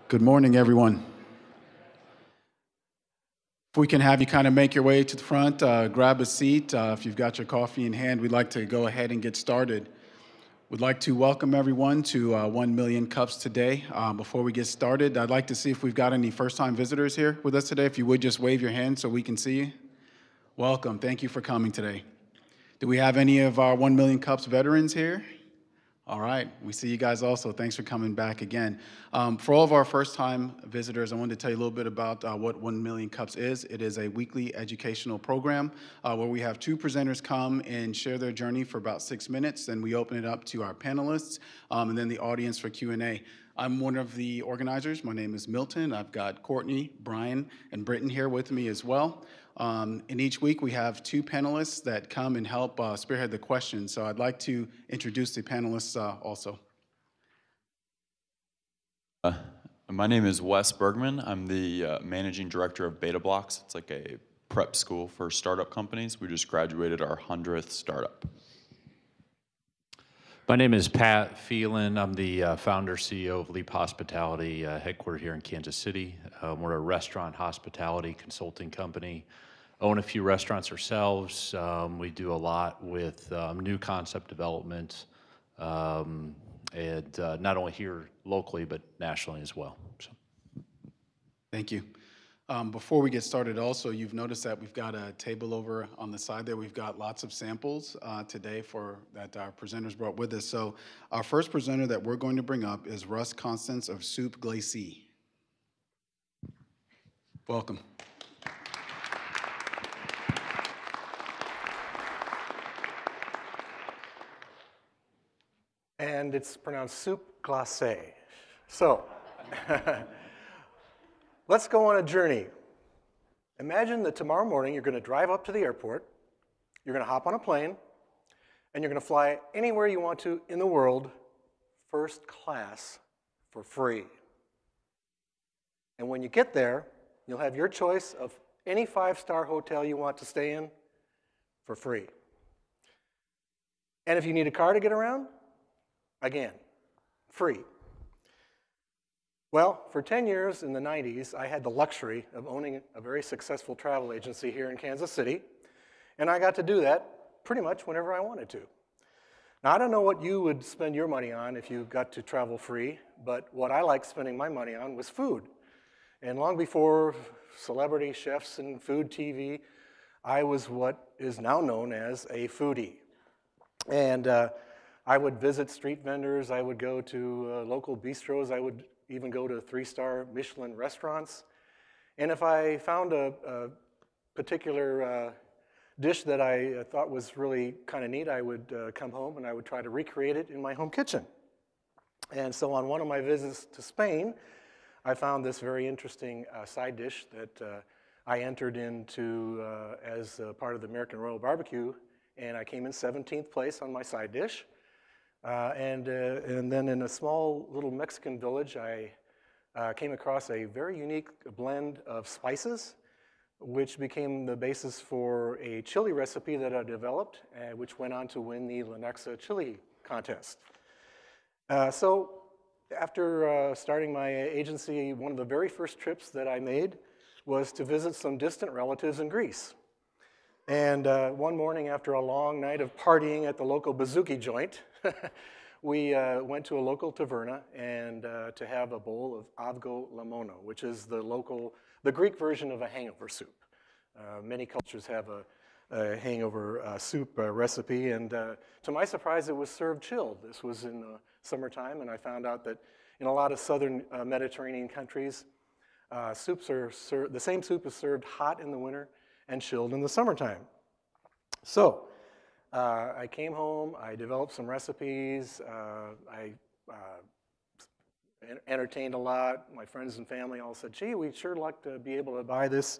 Good morning, everyone. If we can have you kind of make your way to the front, grab a seat. If you've got your coffee in hand, we'd like to go ahead and get started. We'd like to welcome everyone to 1 Million Cups today. Before we get started, I'd like to see if we've got any first-time visitors here with us today. If you would just wave your hand so we can see you. Welcome. Thank you for coming today. Do we have any of our 1 Million Cups veterans here? All right, we see you guys also. Thanks for coming back again. For all of our first-time visitors, I wanted to tell you a little bit about what 1 Million Cups is. It is a weekly educational program where we have two presenters come and share their journey for about 6 minutes. Then we open it up to our panelists and then the audience for Q&A. I'm one of the organizers. My name is Milton. I've got Courtney, Brian, and Britton here with me as well. And each week we have two panelists that come and help spearhead the questions. So I'd like to introduce the panelists also. My name is Wes Bergman. I'm the managing director of BetaBlocks. It's like a prep school for startup companies. We just graduated our 100th startup. My name is Pat Phelan. I'm the founder, CEO of Leap Hospitality, headquartered here in Kansas City. We're a restaurant hospitality consulting company. Own a few restaurants ourselves. We do a lot with new concept development, and not only here locally, but nationally as well. So. Thank you. Before we get started also, you've noticed that we've got a table over on the side there. We've got lots of samples today that our presenters brought with us. So our first presenter that we're going to bring up is Russ Constance of Soup Glacé. Welcome. And it's pronounced soup glacé. So, let's go on a journey. Imagine that tomorrow morning you're going to drive up to the airport, you're going to hop on a plane, and you're going to fly anywhere you want to in the world, first class, for free. And when you get there, you'll have your choice of any 5-star hotel you want to stay in for free. And if you need a car to get around, again, free. Well, for 10 years in the 90s, I had the luxury of owning a very successful travel agency here in Kansas City, and I got to do that pretty much whenever I wanted to. Now, I don't know what you would spend your money on if you got to travel free, but what I liked spending my money on was food. And long before celebrity chefs and food TV, I was what is now known as a foodie. And I would visit street vendors, I would go to local bistros, I would even go to 3-star Michelin restaurants. And if I found a particular dish that I thought was really kind of neat, I would come home and I would try to recreate it in my home kitchen. And so on one of my visits to Spain, I found this very interesting side dish that I entered into as part of the American Royal Barbecue, and I came in 17th place on my side dish. And then in a small little Mexican village, I came across a very unique blend of spices, which became the basis for a chili recipe that I developed, which went on to win the Lenexa Chili Contest. So after starting my agency, one of the very first trips that I made was to visit some distant relatives in Greece. And one morning after a long night of partying at the local bouzouki joint, we went to a local taverna and to have a bowl of avgo lamono, which is the Greek version of a hangover soup. Many cultures have a hangover soup recipe, and to my surprise, it was served chilled. This was in the summertime, and I found out that in a lot of southern Mediterranean countries, the same soup is served hot in the winter and chilled in the summertime. So I came home, I developed some recipes, I entertained a lot. My friends and family all said, gee, we'd sure like to be able to buy this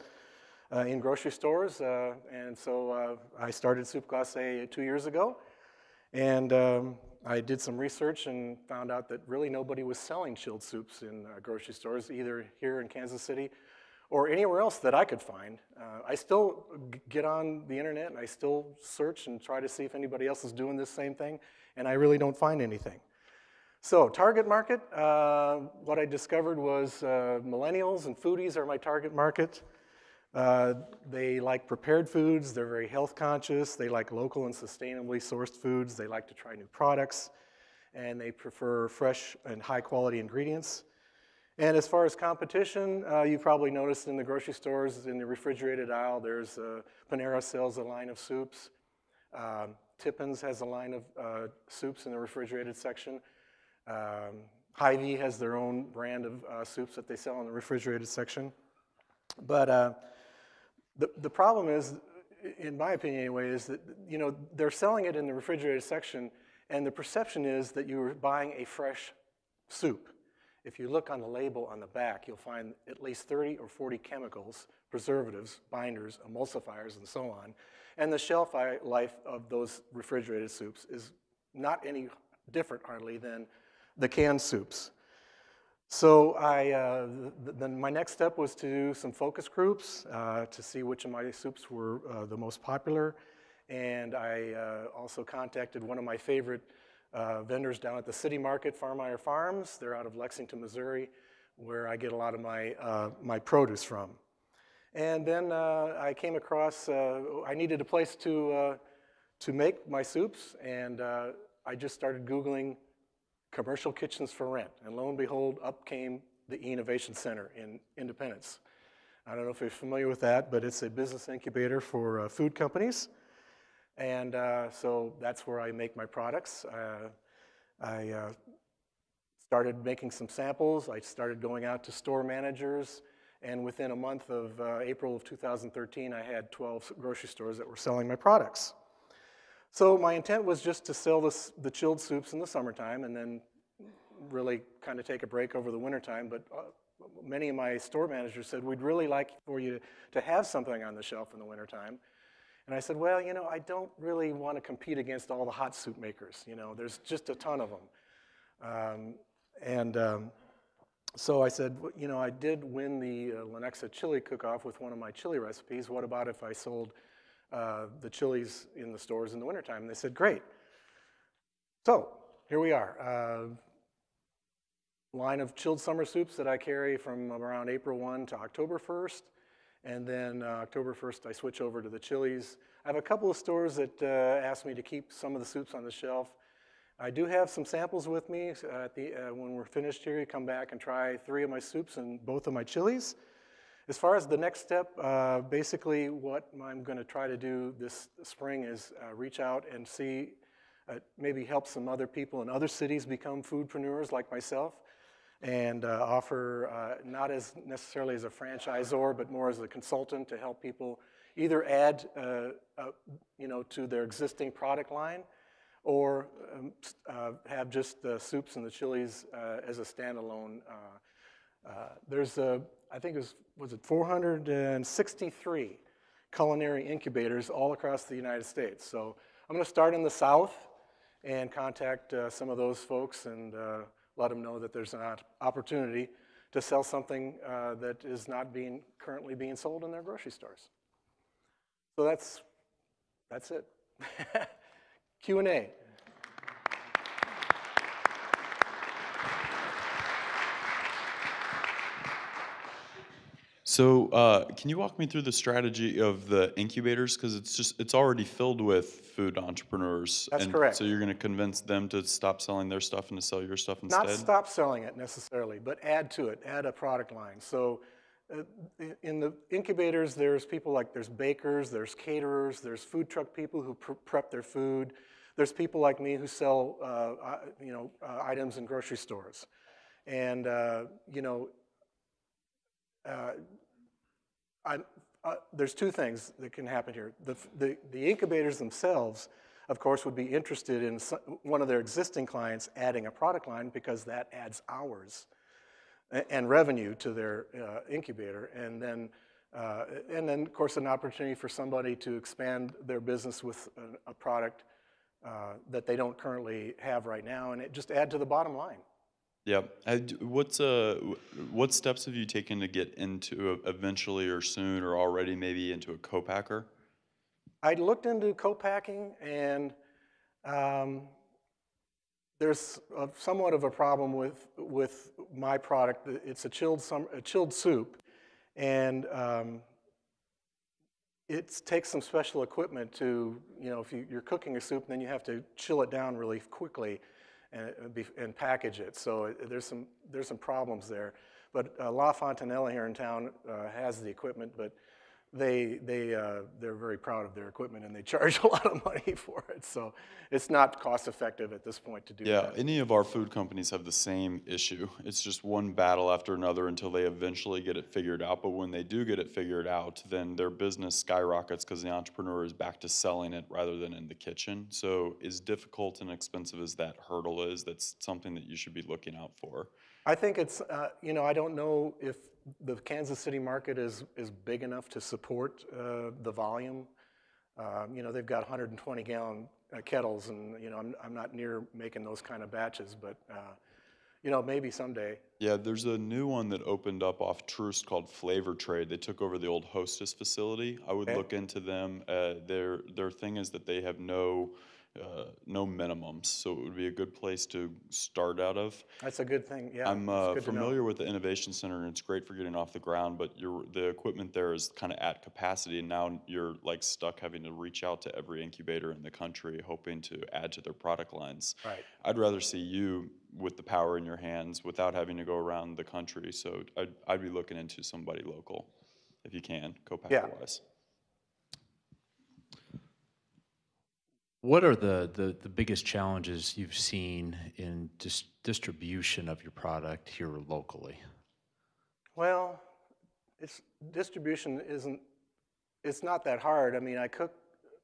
in grocery stores. And so I started Soup Glacé 2 years ago. And I did some research and found out that really nobody was selling chilled soups in grocery stores, either here in Kansas City or anywhere else that I could find. I still get on the internet and I still search and try to see if anybody else is doing this same thing, and I really don't find anything. So target market, what I discovered was millennials and foodies are my target market. They like prepared foods, they're very health conscious, they like local and sustainably sourced foods, they like to try new products, and they prefer fresh and high quality ingredients. And as far as competition, you probably noticed in the grocery stores, in the refrigerated aisle, there's Panera sells a line of soups. Tippins has a line of soups in the refrigerated section. Hy-Vee has their own brand of soups that they sell in the refrigerated section. But the problem is, in my opinion anyway, is that they're selling it in the refrigerated section, and the perception is that you're buying a fresh soup. If you look on the label on the back, you'll find at least 30 or 40 chemicals, preservatives, binders, emulsifiers, and so on. And the shelf life of those refrigerated soups is not any different hardly than the canned soups. So then my next step was to do some focus groups to see which of my soups were the most popular. And I also contacted one of my favorite vendors down at the City Market, Farmeyer Farms. They're out of Lexington, Missouri, where I get a lot of my produce from. And then I came across, I needed a place to make my soups, and I just started Googling commercial kitchens for rent. And lo and behold, up came the E-Innovation Center in Independence. I don't know if you're familiar with that, but it's a business incubator for food companies. And so that's where I make my products. I started making some samples. I started going out to store managers. And within a month of April of 2013, I had 12 grocery stores that were selling my products. So my intent was just to sell the chilled soups in the summertime and then really kind of take a break over the wintertime. But many of my store managers said, we'd really like for you to have something on the shelf in the wintertime. And I said, well, I don't really want to compete against all the hot soup makers. There's just a ton of them. So I said, I did win the Lenexa chili cook-off with one of my chili recipes. What about if I sold the chilies in the stores in the wintertime? And they said, great. So here we are. Line of chilled summer soups that I carry from around April 1 to October 1st. And then October 1st, I switch over to the chilies. I have a couple of stores that asked me to keep some of the soups on the shelf. I do have some samples with me. When we're finished here, you come back and try 3 of my soups and both of my chilies. As far as the next step, basically what I'm going to try to do this spring is reach out and see, maybe help some other people in other cities become foodpreneurs like myself, and offer not as necessarily as a franchisor, but more as a consultant to help people either add to their existing product line, or have just the soups and the chilies as a standalone. There's I think it was it 463 culinary incubators all across the United States. So I'm going to start in the South and contact some of those folks and let them know that there's an opportunity to sell something that is not currently being sold in their grocery stores. So that's it. Q&A. So can you walk me through the strategy of the incubators? Because it's already filled with food entrepreneurs. That's correct. So you're going to convince them to stop selling their stuff and to sell your stuff instead? Not stop selling it necessarily, but add to it, add a product line. So in the incubators, there's people like, there's bakers, there's caterers, there's food truck people who prep their food. There's people like me who sell items in grocery stores. And there's 2 things that can happen here. The incubators themselves, of course, would be interested in one of their existing clients adding a product line, because that adds hours and revenue to their incubator. And then, of course, an opportunity for somebody to expand their business with a product that they don't currently have right now, and it just add to the bottom line. Yeah. What steps have you taken to get into eventually or soon or already maybe into a co-packer? I looked into co-packing, and there's somewhat of a problem with my product. It's a chilled soup, and it takes some special equipment to, if you're cooking a soup, then you have to chill it down really quickly and package it. So there's some problems there. But La Fontanella here in town has the equipment, but they're very proud of their equipment, and they charge a lot of money for it. So it's not cost effective at this point to do Yeah, that. any of our food companies have the same issue. It's just one battle after another until they eventually get it figured out. But when they do get it figured out, then their business skyrockets because the entrepreneur is back to selling it rather than in the kitchen. So as difficult and expensive as that hurdle is, that's something that you should be looking out for. I think it's, I don't know if the Kansas City market is big enough to support the volume. They've got 120-gallon kettles, and, I'm not near making those kind of batches, but, maybe someday. Yeah, there's a new one that opened up off Troost called Flavor Trade. They took over the old Hostess facility. I would Okay. look into them. Their thing is that they have no minimums, so it would be a good place to start out of. That's a good thing, yeah. I'm it's good to know. familiar with the Innovation Center, and it's great for getting off the ground, but the equipment there is kind of at capacity, and now you're like stuck having to reach out to every incubator in the country hoping to add to their product lines. Right. I'd rather see you with the power in your hands without having to go around the country, so I'd be looking into somebody local if you can, co-packer-wise. What are the biggest challenges you've seen in distribution of your product here locally? Well, distribution it's not that hard. I mean, I cook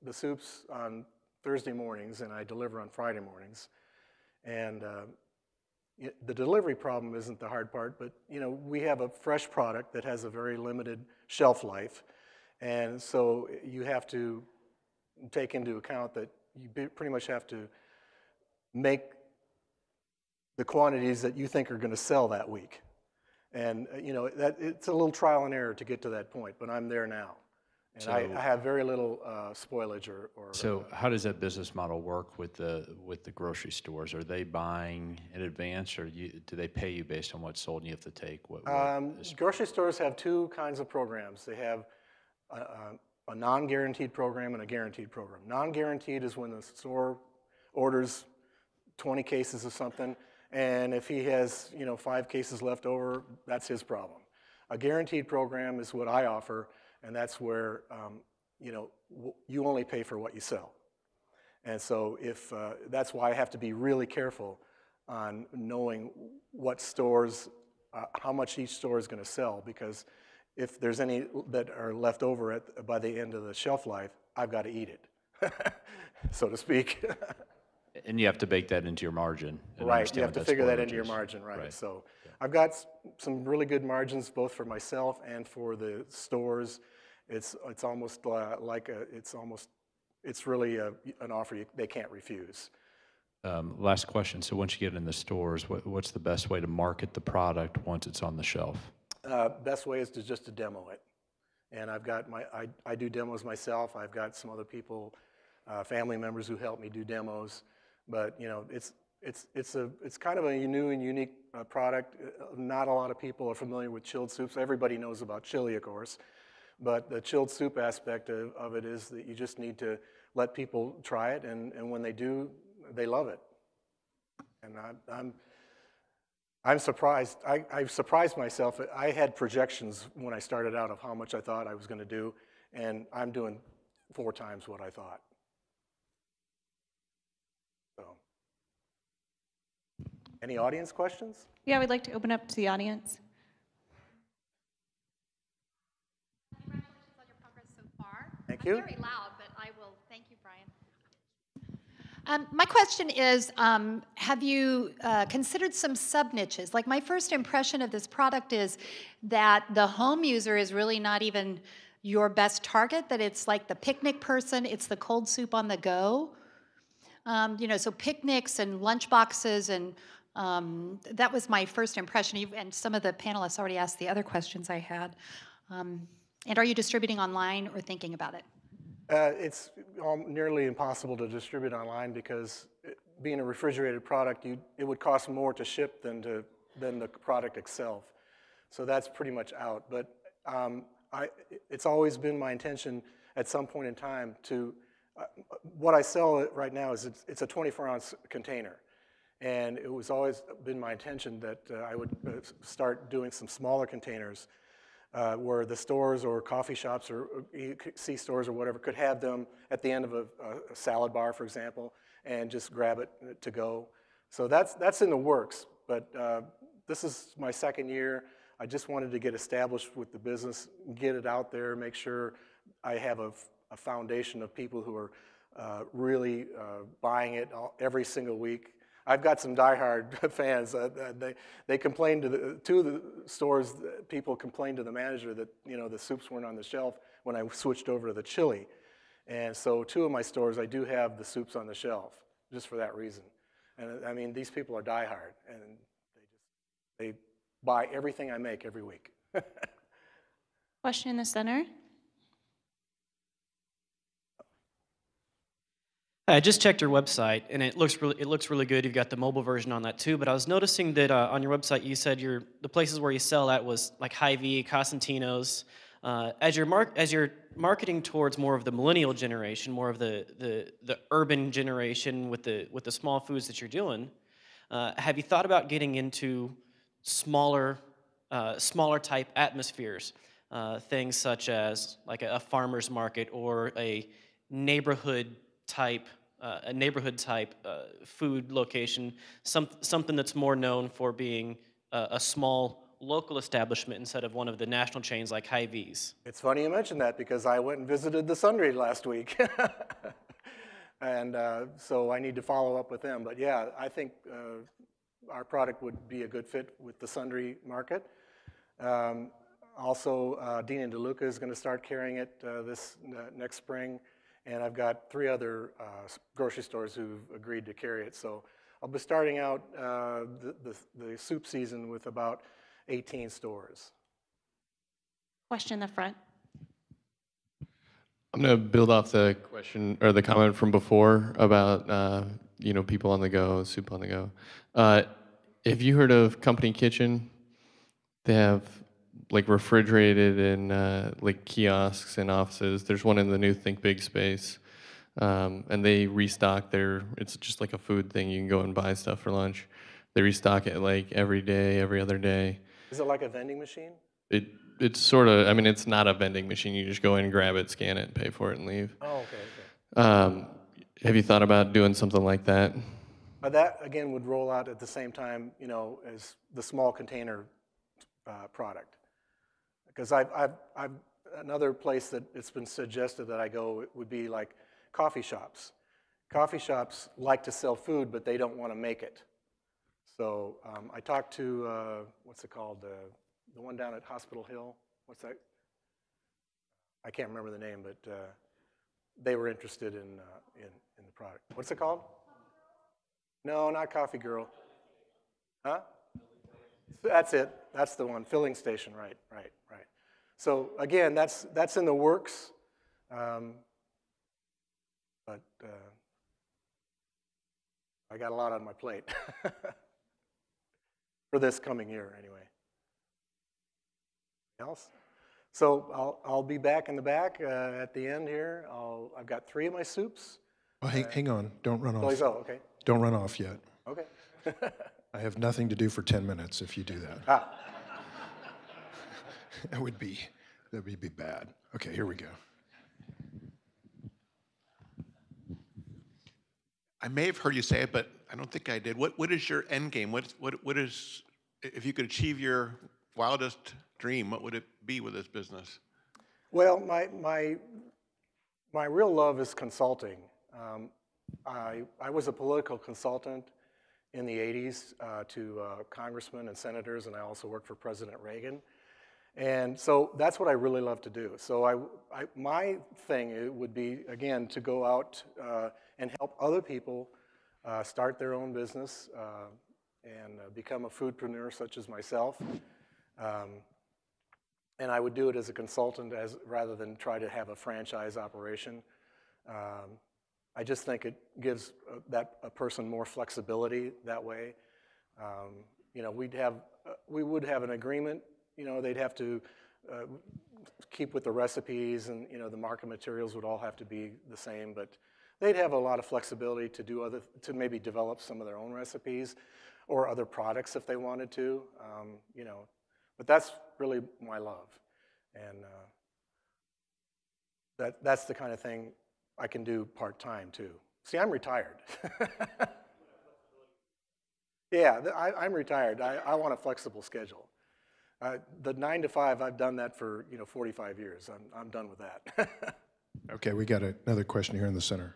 the soups on Thursday mornings and I deliver on Friday mornings. And the delivery problem isn't the hard part, but we have a fresh product that has a very limited shelf life. And so you have to take into account that you pretty much have to make the quantities that you think are going to sell that week. And that it's a little trial and error to get to that point, but I'm there now. And I have very little spoilage or So how does that business model work with the grocery stores? Are they buying in advance, or do they pay you based on what's sold and you have to take? Grocery stores have two kinds of programs. They have a non-guaranteed program and a guaranteed program. Non-guaranteed is when the store orders 20 cases of something, and if he has 5 cases left over, that's his problem. A guaranteed program is what I offer, and that's where you only pay for what you sell. And so that's why I have to be really careful on knowing what stores, how much each store is going to sell, because if there's any that are left over by the end of the shelf life, I've got to eat it, so to speak. And you have to bake that into your margin. Right, you have to figure that into your margin, right. So I've got some really good margins both for myself and for the stores. It's almost it's really an offer they can't refuse. Last question. So once you get in the stores, what's the best way to market the product once it's on the shelf? Best way is just to demo it. And I've got I do demos myself. I've got some other people, family members who help me do demos. But it's kind of a new and unique product. Not a lot of people are familiar with chilled soups. Everybody knows about chili, of course. But the chilled soup aspect of it is that you just need to let people try it, and when they do, they love it. And I'm surprised. I've surprised myself. I had projections when I started out of how much I thought I was going to do, and I'm doing 4 times what I thought. So, any audience questions? Yeah, we'd like to open up to the audience. Congratulations on your progress so far. Thank you. I'm very loud, but I will. Thank you, Brian. My question is, have you considered some sub-niches? Like, my first impression of this product is that the home user is really not even your best target, that it's like the picnic person, it's the cold soup on the go. So picnics and lunch boxes, and that was my first impression. And some of the panelists already asked the other questions I had. And are you distributing online or thinking about it? It's nearly impossible to distribute online because being a refrigerated product, it would cost more to ship than the product itself. So that's pretty much out. But it's always been my intention at some point in time to, what I sell right now is it's a 24-ounce container. And it was always been my intention that I would start doing some smaller containers where the stores or coffee shops or C-stores or whatever could have them at the end of a salad bar, for example, and just grab it to go. So that's in the works, but this is my second year. I just wanted to get established with the business, get it out there, make sure I have a foundation of people who are really buying it every single week. I've got some diehard fans. They complained to two of the stores. People complained to the manager that the soups weren't on the shelf when I switched over to the chili, and so two of my stores I do have the soups on the shelf just for that reason. And I mean, these people are diehard, and they buy everything I make every week. Question in the center. I just checked your website, and it looks really good. You've got the mobile version on that too. But I was noticing that on your website, you said the places where you sell at was like Hy-Vee, Cosentino's. As you're marketing towards more of the millennial generation, more of the urban generation with the small foods that you're doing, have you thought about getting into smaller type atmospheres, things such as like a farmer's market or a neighborhood type food location, something that's more known for being a small local establishment instead of one of the national chains like Hy-Vee's? It's funny you mentioned that because I went and visited the Sundry last week. And so I need to follow up with them. But yeah, I think our product would be a good fit with the Sundry market. Also, Dean and DeLuca is going to start carrying it this next spring. And I've got 3 other grocery stores who've agreed to carry it. So I'll be starting out the soup season with about 18 stores. Question in the front. I'm going to build off the question or the comment from before about people on the go, soup on the go. Have you heard of Company Kitchen? They have like refrigerated and like kiosks in offices. There's one in the new Think Big space, and they restock it's just like a food thing. You can go and buy stuff for lunch. They restock it like every day, every other day. Is it like a vending machine? It's sort of, I mean, it's not a vending machine. You just go in, grab it, scan it, pay for it, and leave. Oh, okay. Have you thought about doing something like that? That, again, would roll out at the same time, as the small container product. Because I've another place that it's been suggested that I go would be like coffee shops. Coffee shops like to sell food, but they don't want to make it. So I talked to, what's it called, the one down at Hospital Hill. What's that? I can't remember the name, but they were interested in the product. What's it called? No, not Coffee Girl. Huh? That's it. That's the one. Filling station. Right. So again, that's in the works, but I got a lot on my plate for this coming year, anyway. Else? So I'll be back in the back at the end here. I've got 3 of my soups. Well, hang on. Don't run off. Oh, okay. Don't run off yet. Okay. I have nothing to do for 10 minutes if you do that. That would be bad. Okay, here we go. I may have heard you say it, but I don't think I did. What is your end game? What is, if you could achieve your wildest dream, what would it be with this business? Well, my real love is consulting. I was a political consultant in the 80s to congressmen and senators, and I also worked for President Reagan. And so that's what I really love to do. So my thing would be, again, to go out and help other people start their own business and become a foodpreneur such as myself. And I would do it as a consultant rather than try to have a franchise operation. I just think it gives a person more flexibility that way. You know, we would have an agreement. You know, they'd have to keep with the recipes, and you know, the market materials would all have to be the same, but they'd have a lot of flexibility to maybe develop some of their own recipes or other products if they wanted to. You know, but that's really my love, and that's the kind of thing I can do part-time too. See, I'm retired. Yeah, I'm retired. I want a flexible schedule. The 9 to 5, I've done that for 45 years. I'm done with that. Okay, we got another question here in the center.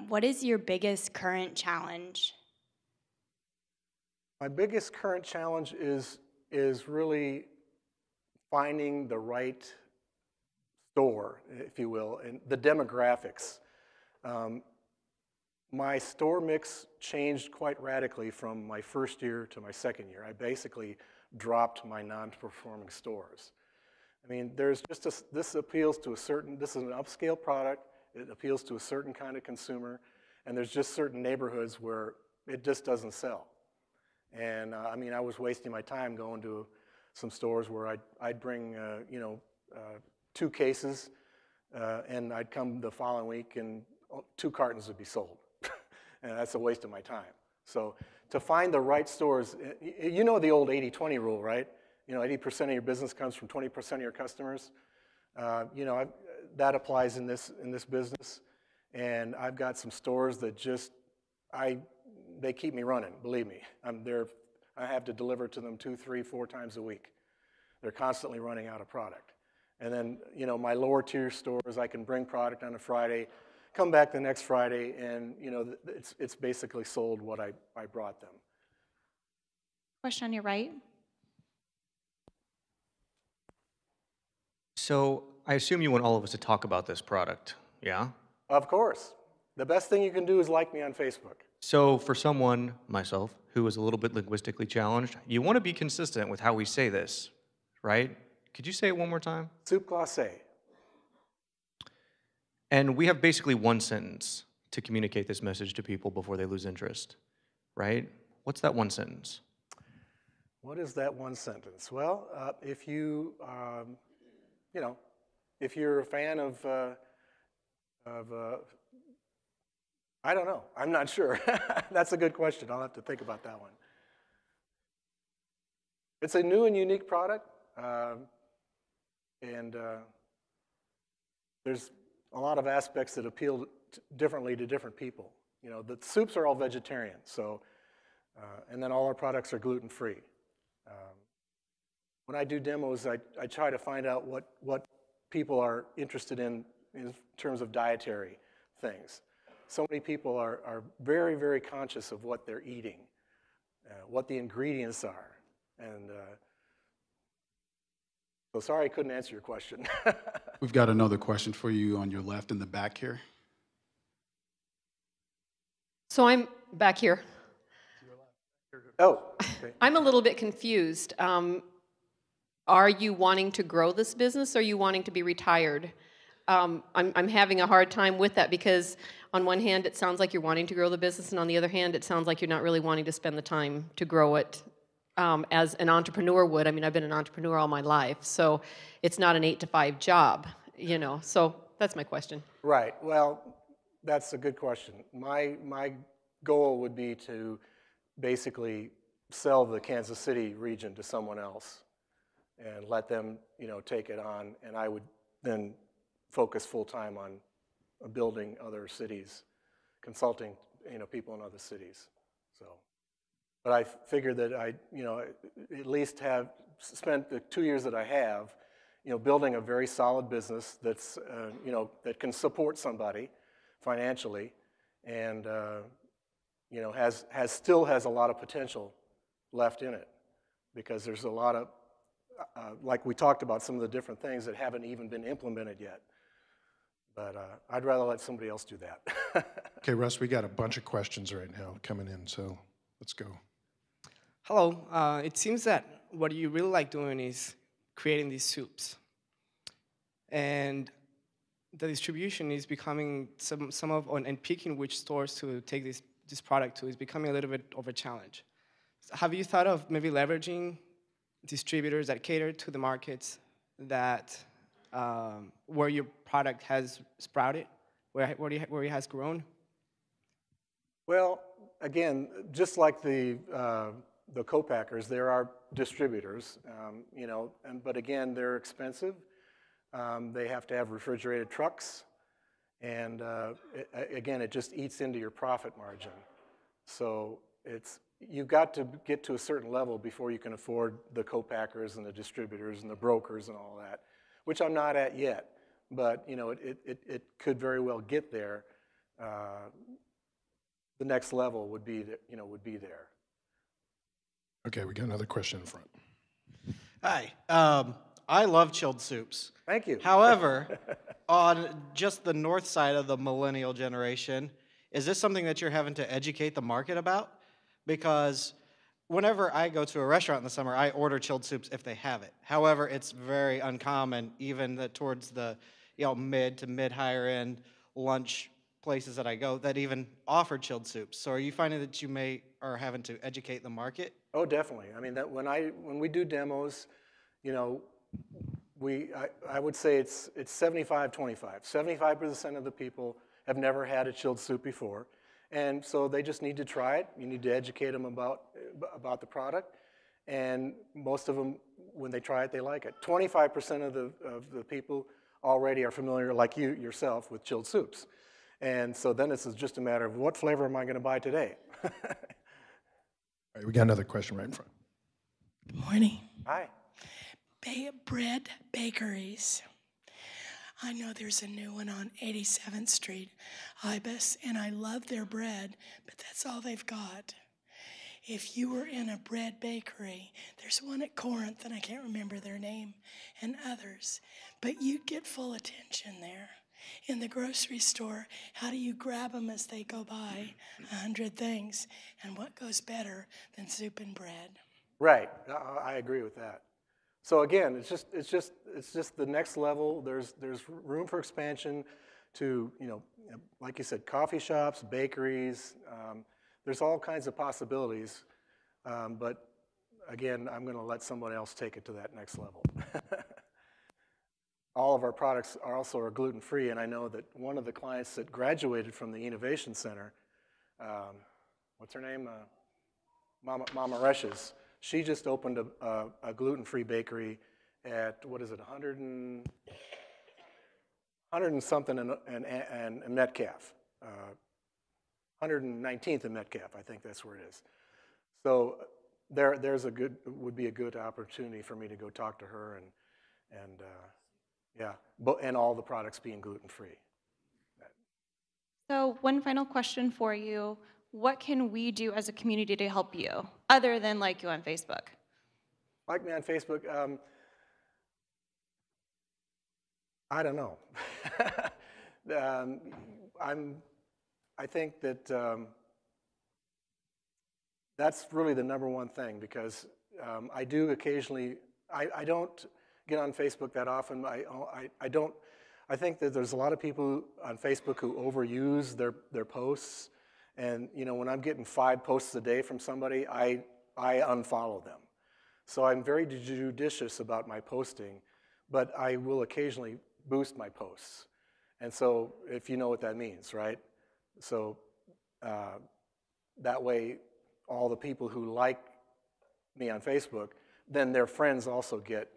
What is your biggest current challenge? My biggest current challenge is really finding the right store, if you will, and the demographics. My store mix changed quite radically from my first year to my second year. I basically dropped my non-performing stores. I mean, there's just this appeals to this is an upscale product, it appeals to a certain kind of consumer, and there's just certain neighborhoods where it just doesn't sell. And I mean, I was wasting my time going to some stores where I'd bring, 2 cases, and I'd come the following week and 2 cartons would be sold. And that's a waste of my time. So to find the right stores, you know the old 80-20 rule, right? You know, 80% of your business comes from 20% of your customers. You know, that applies in this business. And I've got some stores that just, they keep me running, believe me. I have to deliver to them 2, 3, 4 times a week. They're constantly running out of product. And then, you know, my lower tier stores, I can bring product on a Friday, come back the next Friday, and you know, it's basically sold what I brought them. Question on your right. So I assume you want all of us to talk about this product, yeah? Of course. The best thing you can do is like me on Facebook. So for someone, myself, who is a little bit linguistically challenged, you want to be consistent with how we say this, right? Could you say it one more time? Soup glacé. And we have basically one sentence to communicate this message to people before they lose interest, right? What's that one sentence? What is that one sentence? Well, if you, you know, if you're a fan of I don't know. I'm not sure. That's a good question. I'll have to think about that one. It's a new and unique product, and there's a lot of aspects that appeal differently to different people. You know, the soups are all vegetarian, so, and then all our products are gluten-free. When I do demos, I try to find out what people are interested in terms of dietary things. So many people are very, very conscious of what they're eating, what the ingredients are, and so sorry I couldn't answer your question. We've got another question for you on your left in the back here. So I'm back here. Oh, okay. I'm a little bit confused. Are you wanting to grow this business, or are you wanting to be retired? I'm having a hard time with that, because on one hand it sounds like you're wanting to grow the business, and on the other hand it sounds like you're not really wanting to spend the time to grow it as an entrepreneur would. I mean, I've been an entrepreneur all my life, so it's not an 8-to-5 job, you know. So that's my question. Right. Well, that's a good question. My goal would be to basically sell the Kansas City region to someone else and let them, you know, take it on, and I would then focus full-time on building other cities, consulting, you know, people in other cities. So, but I figured that I, you know, at least have spent the 2 years that I have, you know, building a very solid business that's, you know, that can support somebody financially, and you know, still has a lot of potential left in it, because there's a lot of, like we talked about, some of the different things that haven't even been implemented yet. But I'd rather let somebody else do that. Okay, Russ, we got a bunch of questions right now coming in, so let's go. Hello. It seems that what you really like doing is creating these soups. And the distribution is becoming some of and picking which stores to take this product to is becoming a little bit of a challenge. So have you thought of maybe leveraging distributors that cater to the markets that where your product has sprouted, where it has grown? Well, again, just like the co-packers, there are distributors, you know, but again, they're expensive. They have to have refrigerated trucks, and again, it just eats into your profit margin. So you've got to get to a certain level before you can afford the co-packers and the distributors and the brokers and all that, which I'm not at yet. But you know, it could very well get there. The next level would be there. Okay, we got another question in front. Hi. I love chilled soups. Thank you. However, on just the north side of the millennial generation, is this something that you're having to educate the market about? Because whenever I go to a restaurant in the summer, I order chilled soups if they have it. However, it's very uncommon, even towards the mid to mid-higher end lunch places that I go, that even offer chilled soups. So are you finding that you are having to educate the market? Oh, definitely. I mean, that when we do demos, you know, I would say it's 75-25. 75% of the people have never had a chilled soup before, and so they just need to try it. You need to educate them about the product, and most of them, when they try it, they like it. 25% of the people already are familiar, like you yourself, with chilled soups, and so then it's just a matter of what flavor am I going to buy today. All right, we got another question right in front. Good morning. Hi. Bread bakeries. I know there's a new one on 87th Street, Ibis, and I love their bread, but that's all they've got. If you were in a bread bakery, there's one at Corinth, and I can't remember their name, and others, but you'd get full attention there. In the grocery store, how do you grab them as they go by? 100 things, and what goes better than soup and bread? Right, I agree with that. So again, it's just the next level. There's room for expansion to, you know, like you said, coffee shops, bakeries. There's all kinds of possibilities, but again, I'm going to let someone else take it to that next level. All of our products are also gluten-free, and I know that one of the clients that graduated from the Innovation Center, what's her name? Mama Resch's. She just opened a gluten-free bakery at, what is it, 100 and something in Metcalf. 119th in Metcalf, I think that's where it is. So would be a good opportunity for me to go talk to her and all the products being gluten-free. So one final question for you. What can we do as a community to help you, other than like you on Facebook? Like me on Facebook? I don't know. I think that that's really the number one thing, because I do occasionally, I don't get on Facebook that often. I think that there's a lot of people on Facebook who overuse their posts. And you know, when I'm getting 5 posts a day from somebody, I unfollow them. So I'm very judicious about my posting, but I will occasionally boost my posts. And so, if you know what that means, right? So that way, all the people who like me on Facebook, then their friends also get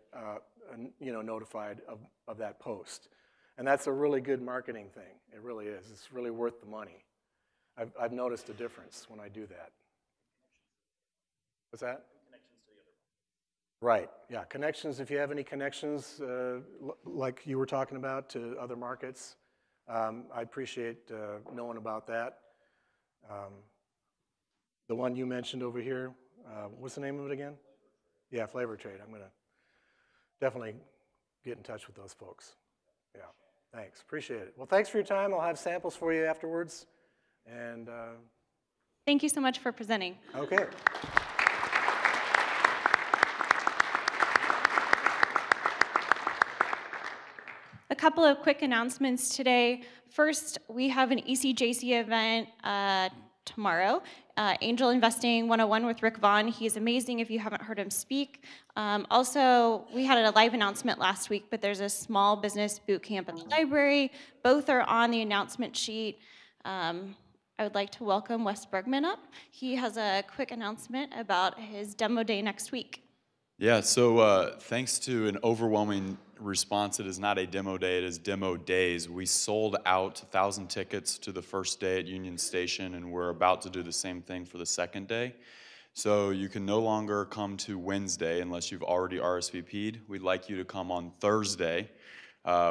notified of that post. And that's a really good marketing thing. It really is. It's really worth the money. I've noticed a difference when I do that. What's that? Connections to the other. Right, yeah, connections. If you have any connections, like you were talking about, to other markets, I appreciate knowing about that. The one you mentioned over here, what's the name of it again? Yeah, Flavor Trade. I'm going to definitely get in touch with those folks. Yeah, thanks, appreciate it. Well, thanks for your time. I'll have samples for you afterwards. And thank you so much for presenting. Okay. A couple of quick announcements today. First, we have an ECJC event tomorrow, Angel Investing 101 with Rick Vaughn. He's amazing if you haven't heard him speak. Also, we had a live announcement last week, but there's a small business boot camp at the library. Both are on the announcement sheet. I would like to welcome Wes Bergman up. He has a quick announcement about his demo day next week. Yeah, so thanks to an overwhelming response, it is not a demo day, it is demo days. We sold out 1,000 tickets to the first day at Union Station, and we're about to do the same thing for the second day. So you can no longer come to Wednesday unless you've already RSVP'd. We'd like you to come on Thursday,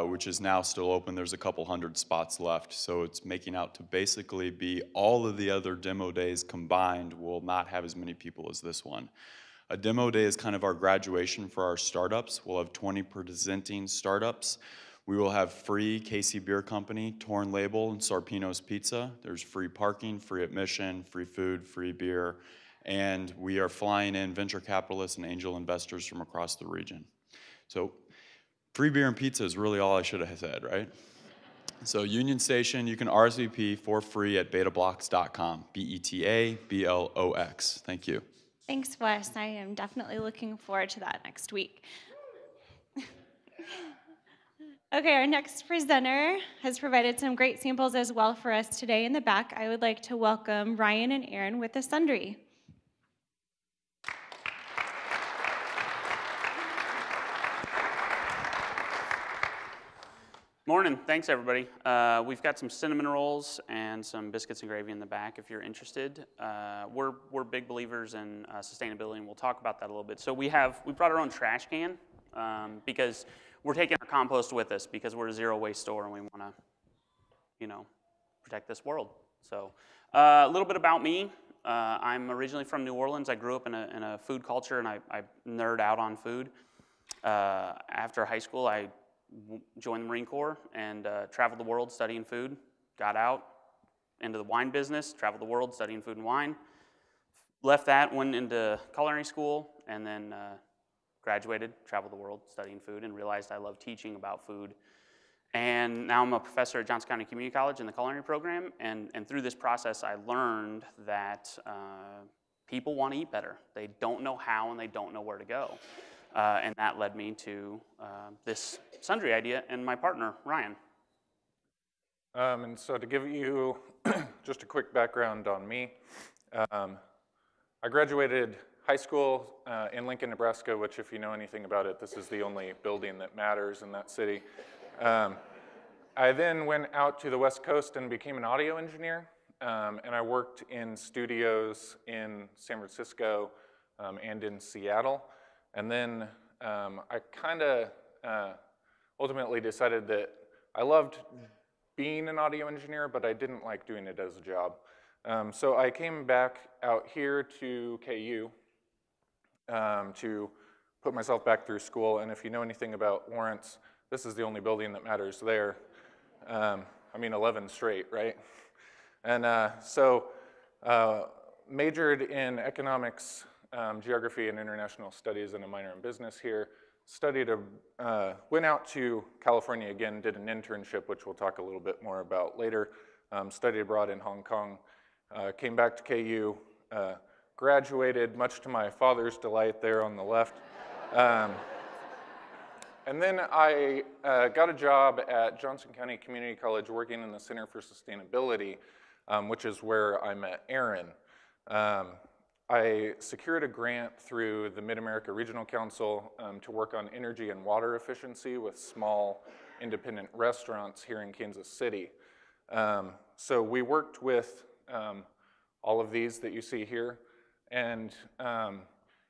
which is now still open. There's a couple hundred spots left. So it's making out to basically be all of the other demo days combined will not have as many people as this one. A demo day is kind of our graduation for our startups. We'll have 20 presenting startups. We will have free Casey Beer Company, Torn Label, and Sarpino's Pizza. There's free parking, free admission, free food, free beer, and we are flying in venture capitalists and angel investors from across the region. So free beer and pizza is really all I should have said, right? So Union Station, you can RSVP for free at betablocks.com, BETABLOX. Thank you. Thanks, Wes. I am definitely looking forward to that next week. Okay, our next presenter has provided some great samples as well for us today. In the back, I would like to welcome Ryan and Aaron with the Sundry. Morning, thanks everybody. We've got some cinnamon rolls and some biscuits and gravy in the back if you're interested. We're big believers in sustainability, and we'll talk about that a little bit. So we brought our own trash can because we're taking our compost with us because we're a zero waste store and we want to, protect this world. So a little bit about me. I'm originally from New Orleans. I grew up in a food culture, and I nerd out on food. After high school, I joined the Marine Corps and traveled the world studying food. Got out into the wine business, traveled the world studying food and wine. Left that, went into culinary school, and then graduated, traveled the world studying food, and realized I love teaching about food. And now I'm a professor at Johnson County Community College in the culinary program, and through this process I learned that people want to eat better. They don't know how and they don't know where to go. And that led me to this Sundry idea and my partner, Ryan. And so to give you just a quick background on me, I graduated high school in Lincoln, Nebraska, which if you know anything about it, this is the only building that matters in that city. I then went out to the West Coast and became an audio engineer, and I worked in studios in San Francisco and in Seattle. And then I kind of ultimately decided that I loved being an audio engineer, but I didn't like doing it as a job. So I came back out here to KU to put myself back through school. And if you know anything about Lawrence, this is the only building that matters there. 11 straight, right? And so majored in economics, geography and international studies, and a minor in business here. Went out to California again, did an internship, which we'll talk a little bit more about later. Studied abroad in Hong Kong. Came back to KU, graduated, much to my father's delight there on the left. And then I got a job at Johnson County Community College working in the Center for Sustainability, which is where I met Aaron. I secured a grant through the Mid-America Regional Council to work on energy and water efficiency with small independent restaurants here in Kansas City. So we worked with all of these that you see here. And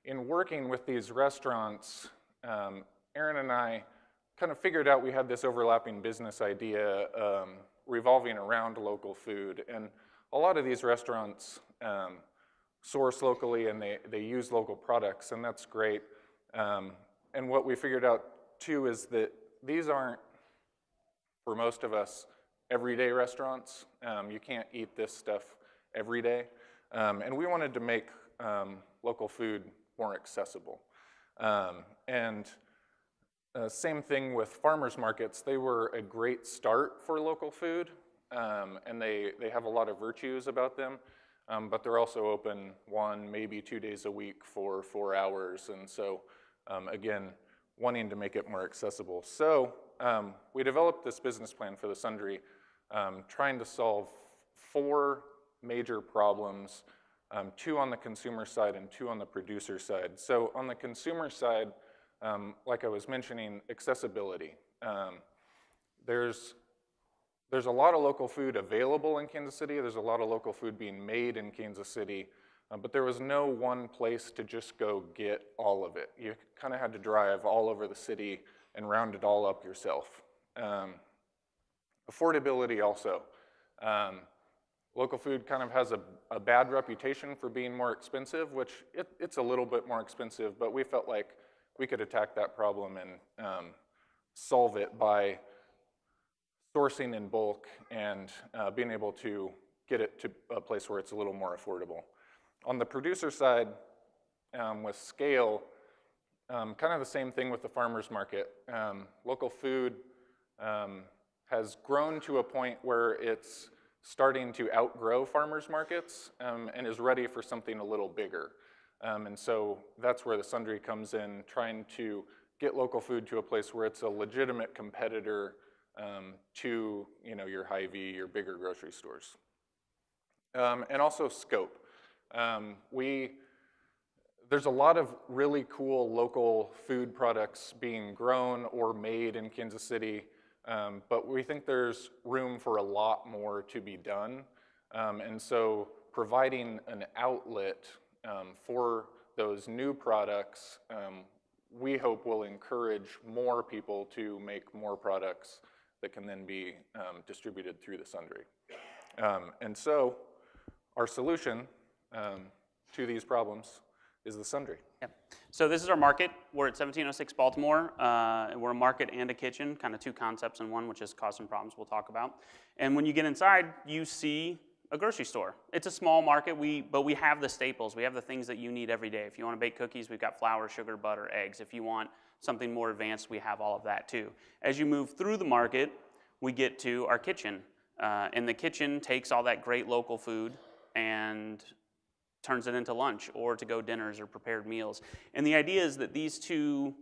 in working with these restaurants, Aaron and I kind of figured out we had this overlapping business idea revolving around local food. And a lot of these restaurants source locally and they use local products, and that's great. And what we figured out too is that these aren't, for most of us, everyday restaurants. You can't eat this stuff every day. And we wanted to make local food more accessible. And Same thing with farmers markets. They were a great start for local food, and they have a lot of virtues about them, but they're also open 1, maybe 2 days a week for 4 hours, and so again, wanting to make it more accessible. So we developed this business plan for the Sundry, trying to solve 4 major problems, 2 on the consumer side and 2 on the producer side. So on the consumer side, like I was mentioning, accessibility. There's a lot of local food available in Kansas City. There's a lot of local food being made in Kansas City, but there was no one place to just go get all of it. You kind of had to drive all over the city and round it all up yourself. Affordability also. Local food kind of has a bad reputation for being more expensive, which it's a little bit more expensive, but we felt like we could attack that problem and solve it by sourcing in bulk and being able to get it to a place where it's a little more affordable. On the producer side, with scale, kind of the same thing with the farmers market. Local food has grown to a point where it's starting to outgrow farmers markets and is ready for something a little bigger. And so that's where the Sundry comes in, trying to get local food to a place where it's a legitimate competitor to your Hy-Vee, your bigger grocery stores. And also scope. There's a lot of really cool local food products being grown or made in Kansas City, but we think there's room for a lot more to be done. And so providing an outlet for those new products, we hope will encourage more people to make more products that can then be distributed through the Sundry. And so our solution to these problems is the Sundry. Yep. So this is our market. We're at 1706 Baltimore. We're a market and a kitchen, kind of 2 concepts in one, which has caused some problems we'll talk about. And when you get inside, you see a grocery store. It's a small market, but we have the staples. We have the things that you need every day. If you want to bake cookies, we've got flour, sugar, butter, eggs. If you want something more advanced, we have all of that too. As you move through the market, we get to our kitchen. And the kitchen takes all that great local food and turns it into lunch or to-go dinners or prepared meals. And the idea is that these 2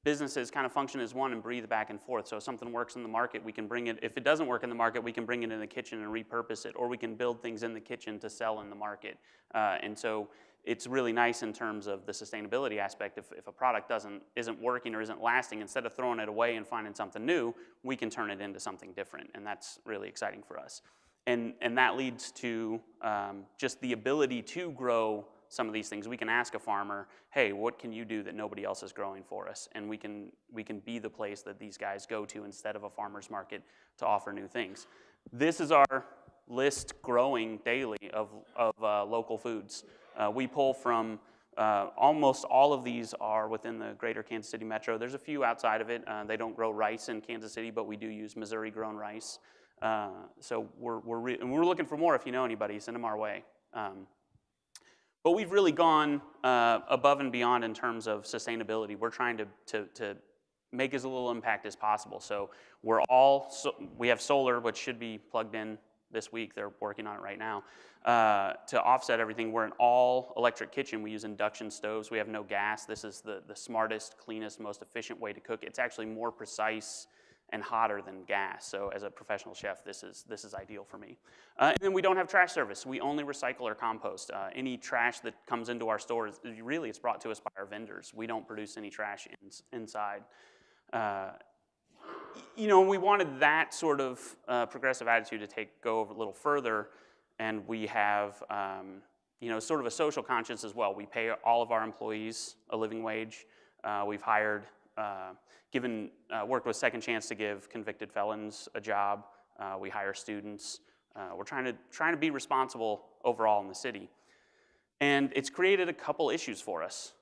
businesses kind of function as one and breathe back and forth. So if something works in the market, we can bring it. If it doesn't work in the market, we can bring it in the kitchen and repurpose it, or we can build things in the kitchen to sell in the market. And so it's really nice in terms of the sustainability aspect. If a product isn't working or isn't lasting, instead of throwing it away and finding something new, we can turn it into something different, and that's really exciting for us. And that leads to just the ability to grow some of these things. We can ask a farmer, hey, what can you do that nobody else is growing for us? And we can be the place that these guys go to instead of a farmer's market to offer new things. This is our list growing daily of local foods. We pull from almost all of these are within the greater Kansas City metro. There's a few outside of it. They don't grow rice in Kansas City, but we do use Missouri-grown rice. So we're looking for more. If you know anybody, send them our way. But we've really gone above and beyond in terms of sustainability. We're trying to make as little impact as possible. So we have solar, which should be plugged in this week. They're working on it right now. To offset everything, we're an all-electric kitchen. We use induction stoves. We have no gas. This is the smartest, cleanest, most efficient way to cook. It's actually more precise and hotter than gas. So as a professional chef, this is ideal for me. And then we don't have trash service. We only recycle or compost. Any trash that comes into our stores, really it's brought to us by our vendors. We don't produce any trash inside. We wanted that sort of progressive attitude to go a little further, and we have sort of a social conscience as well. We pay all of our employees a living wage. We've hired worked with Second Chance to give convicted felons a job. We hire students. We're trying to be responsible overall in the city. And it's created a couple issues for us.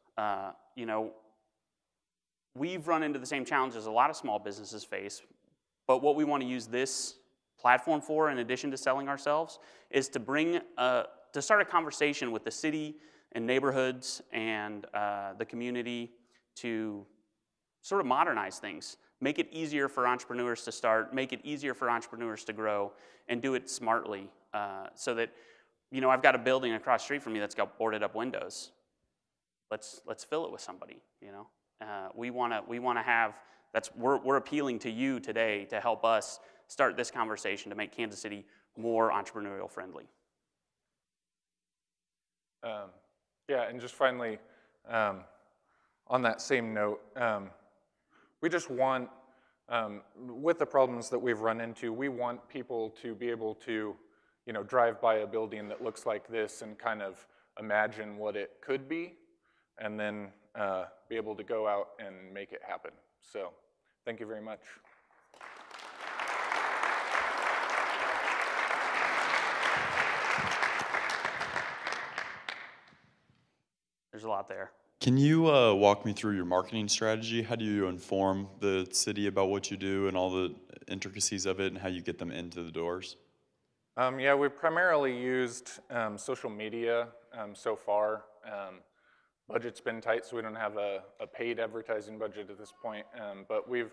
We've run into the same challenges a lot of small businesses face, but what we want to use this platform for, in addition to selling ourselves, is to start a conversation with the city and neighborhoods and the community to sort of modernize things. Make it easier for entrepreneurs to start, make it easier for entrepreneurs to grow, and do it smartly so that, I've got a building across the street from me that's got boarded up windows. Let's fill it with somebody, We want to have, we're appealing to you today to help us start this conversation to make Kansas City more entrepreneurial friendly. Yeah, and just finally, on that same note, we just want, with the problems that we've run into, we want people to be able to, drive by a building that looks like this and kind of imagine what it could be, and then be able to go out and make it happen. So, thank you very much. There's a lot there. Can you walk me through your marketing strategy? How do you inform the city about what you do and all the intricacies of it and how you get them into the doors? Yeah, we've primarily used social media so far. Budget's been tight, so we don't have a paid advertising budget at this point. But we've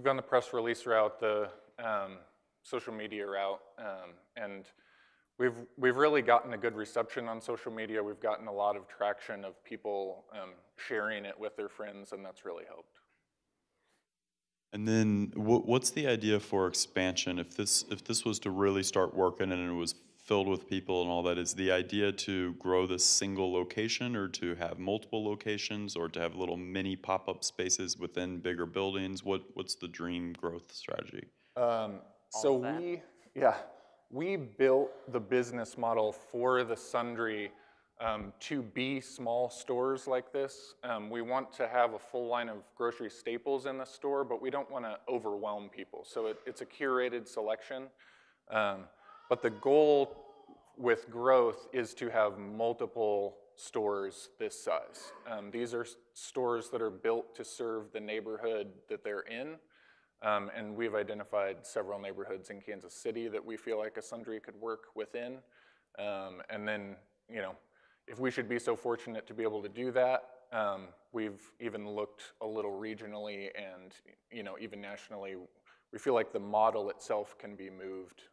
gone the press release route, the social media route, and we've really gotten a good reception on social media. We've gotten a lot of traction of people sharing it with their friends, and that's really helped. And then what's the idea for expansion? If this was to really start working and it was filled with people and all that, is the idea to grow this single location or to have multiple locations or to have little mini pop-up spaces within bigger buildings? What's the dream growth strategy? We built the business model for the Sundry to be small stores like this. We want to have a full line of grocery staples in the store, but we don't want to overwhelm people. So it's a curated selection. But the goal with growth is to have multiple stores this size. These are stores that are built to serve the neighborhood that they're in. And we've identified several neighborhoods in Kansas City that we feel like a Sundry could work within. And then, if we should be so fortunate to be able to do that, we've even looked a little regionally and, even nationally. We feel like the model itself can be moved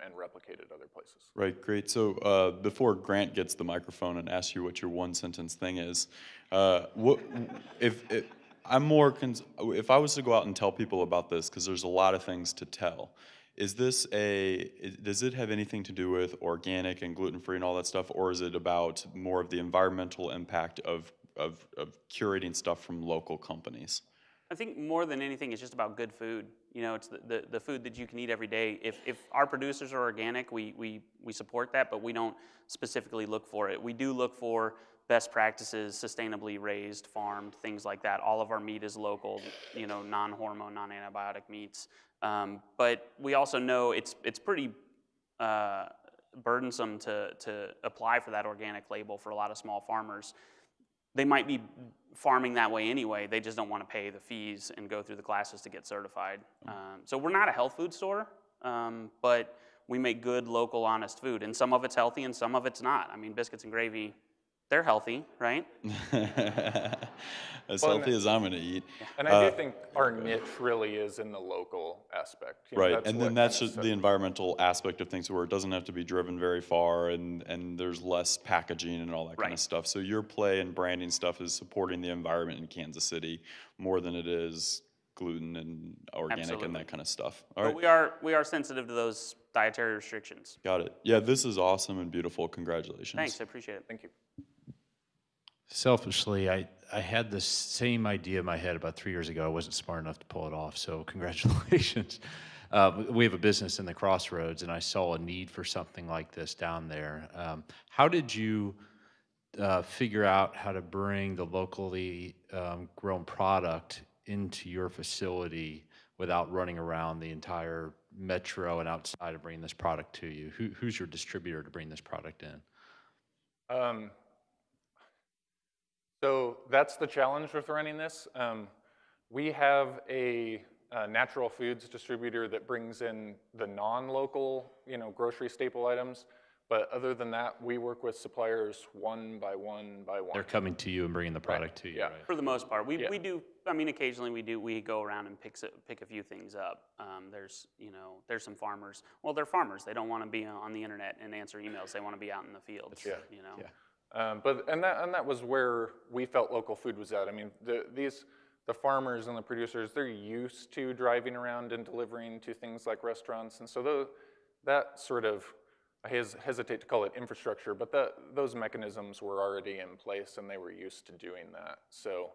and replicated other places. Right, great. So before Grant gets the microphone and asks you what your one sentence thing is, if I was to go out and tell people about this, because there's a lot of things to tell, does it have anything to do with organic and gluten-free and all that stuff, or is it about more of the environmental impact of curating stuff from local companies? I think more than anything, it's just about good food. It's the food that you can eat every day. If our producers are organic, we support that, but we don't specifically look for it. We do look for best practices, sustainably raised, farmed, things like that. All of our meat is local, non-hormone, non-antibiotic meats. But we also know it's pretty burdensome to apply for that organic label for a lot of small farmers. They might be farming that way anyway. They just don't want to pay the fees and go through the classes to get certified. So we're not a health food store, but we make good, local, honest food. And some of it's healthy and some of it's not. I mean, biscuits and gravy, they're healthy, right? As healthy as I'm going to eat. And I do think our niche really is in the local aspect. Right, and then that's just the environmental aspect of things where it doesn't have to be driven very far and there's less packaging and all that kind of stuff. So your play and branding stuff is supporting the environment in Kansas City more than it is gluten and organic and that kind of stuff. All right. But we are sensitive to those dietary restrictions. Got it. Yeah, this is awesome and beautiful. Congratulations. Thanks, I appreciate it. Thank you. Selfishly, I had the same idea in my head about 3 years ago. I wasn't smart enough to pull it off, so congratulations. We have a business in the Crossroads, and I saw a need for something like this down there. How did you figure out how to bring the locally grown product into your facility without running around the entire metro and outside of bringing this product to you? Who's your distributor to bring this product in? So that's the challenge with running this. We have a natural foods distributor that brings in the non-local, grocery staple items. But other than that, we work with suppliers one by one by one. They're coming to you and bringing the product to you, Yeah. right? For the most part, we do. I mean, occasionally we go around and pick a few things up. There's some farmers. Well, they're farmers. They don't want to be on the internet and answer emails. They want to be out in the fields. Yeah. You know. Yeah. That was where we felt local food was at. I mean, the farmers and the producers, they're used to driving around and delivering to things like restaurants, and so that sort of, I hesitate to call it infrastructure, but those mechanisms were already in place and they were used to doing that. So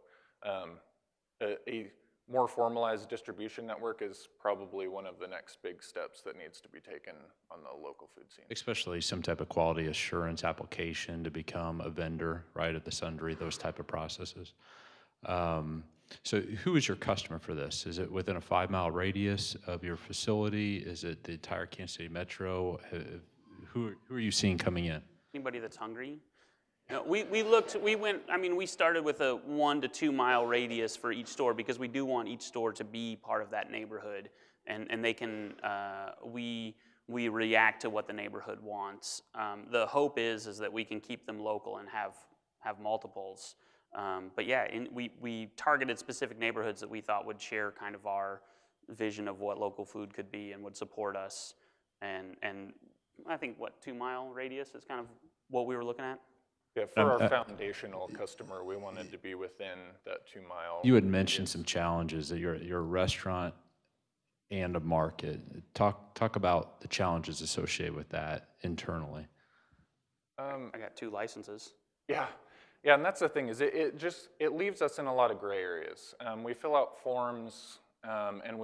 a more formalized distribution network is probably one of the next big steps that needs to be taken on the local food scene. Especially some type of quality assurance application to become a vendor, right, at the Sundry, those type of processes. So who is your customer for this? Is it within a 5-mile radius of your facility? Is it the entire Kansas City Metro? Who are you seeing coming in? Anybody that's hungry? No, we started with a 1 to 2 mile radius for each store because we do want each store to be part of that neighborhood, and they can, we react to what the neighborhood wants. The hope is that we can keep them local and have multiples. But yeah, we targeted specific neighborhoods that we thought would share kind of our vision of what local food could be and would support us. And I think 2 mile radius is kind of what we were looking at. Yeah, for our foundational customer, we wanted to be within that 2 mile. You had mentioned some challenges that you're a restaurant and a market. Talk about the challenges associated with that internally. I got 2 licenses. Yeah, and that's the thing is it leaves us in a lot of gray areas. We fill out forms and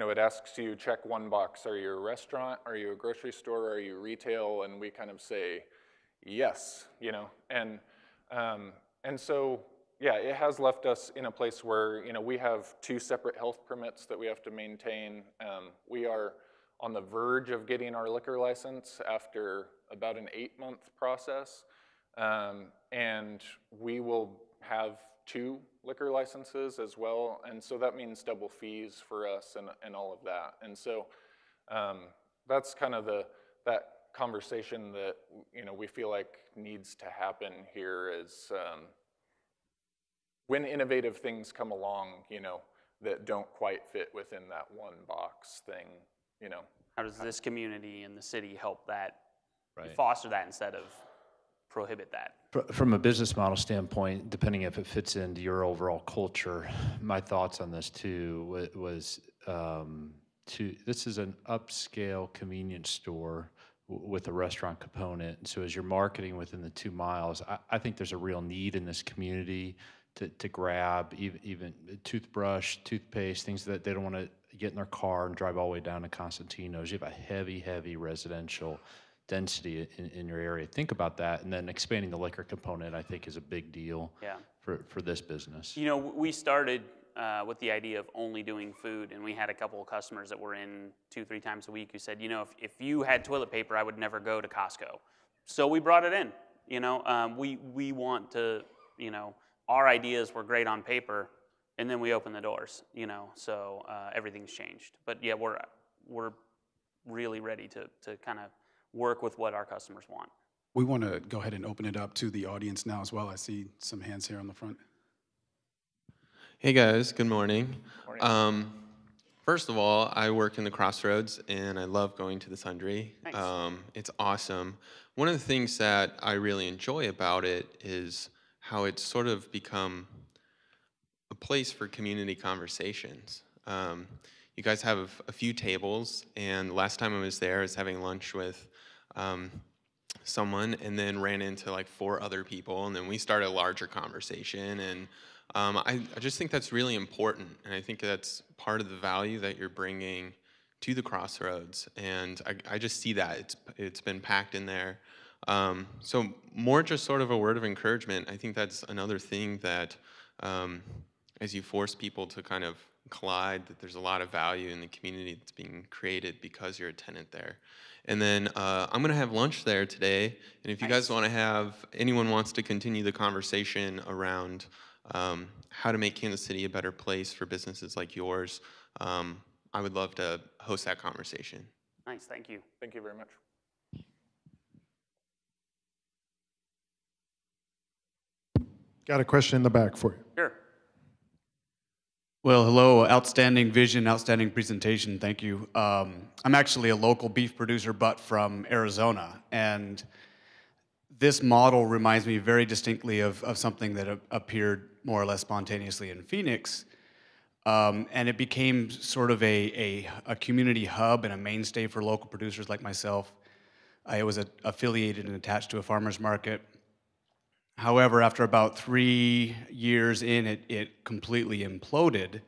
it asks you check one box. Are you a restaurant? Are you a grocery store? Are you retail? And we kind of say yes, and so yeah, it has left us in a place where we have 2 separate health permits that we have to maintain. We are on the verge of getting our liquor license after about an 8-month process. And we will have 2 liquor licenses as well, and so that means double fees for us and all of that. And so that's kind of that conversation that we feel like needs to happen here is when innovative things come along, that don't quite fit within that one box thing, How does this community and the city help that, Right. foster that instead of prohibit that? From a business model standpoint, depending if it fits into your overall culture, my thoughts on this too was this is an upscale convenience store with a restaurant component. So as you're marketing within the 2 miles, I think there's a real need in this community to grab even a toothbrush, toothpaste, things that they don't want to get in their car and drive all the way down to Constantino's. You have a heavy residential density in your area. Think about that, and then expanding the liquor component, I think, is a big deal for this business. We started with the idea of only doing food, and we had a couple of customers that were in 2-3 times a week who said, if you had toilet paper, I would never go to Costco. So we brought it in. We want to, our ideas were great on paper, and then we opened the doors. So everything's changed. But yeah, we're really ready to kind of work with what our customers want. We want to go ahead and open it up to the audience now as well. I see some hands here on the front. Hey guys, good morning. First of all, I work in the Crossroads and I love going to the Sundry. Nice. It's awesome. One of the things that I really enjoy about it is how it's sort of become a place for community conversations. You guys have a few tables, and last time I was there, I was having lunch with someone and then ran into like 4 other people, and then we started a larger conversation. And I just think that's really important, and I think that's part of the value that you're bringing to the Crossroads, and I just see that it's been packed in there. So more just sort of a word of encouragement. I think that's another thing that as you force people to kind of collide, that there's a lot of value in the community that's being created because you're a tenant there. And then I'm going to have lunch there today, and if you guys want to anyone wants to continue the conversation around how to make Kansas City a better place for businesses like yours, I would love to host that conversation. Nice, thank you. Thank you very much. Got a question in the back for you. Sure. Well, hello, outstanding vision, outstanding presentation, thank you. I'm actually a local beef producer, but from Arizona, and this model reminds me very distinctly of something that appeared more or less spontaneously in Phoenix, and it became sort of a community hub and a mainstay for local producers like myself. I was affiliated and attached to a farmer's market. However, after about 3 years in, it completely imploded.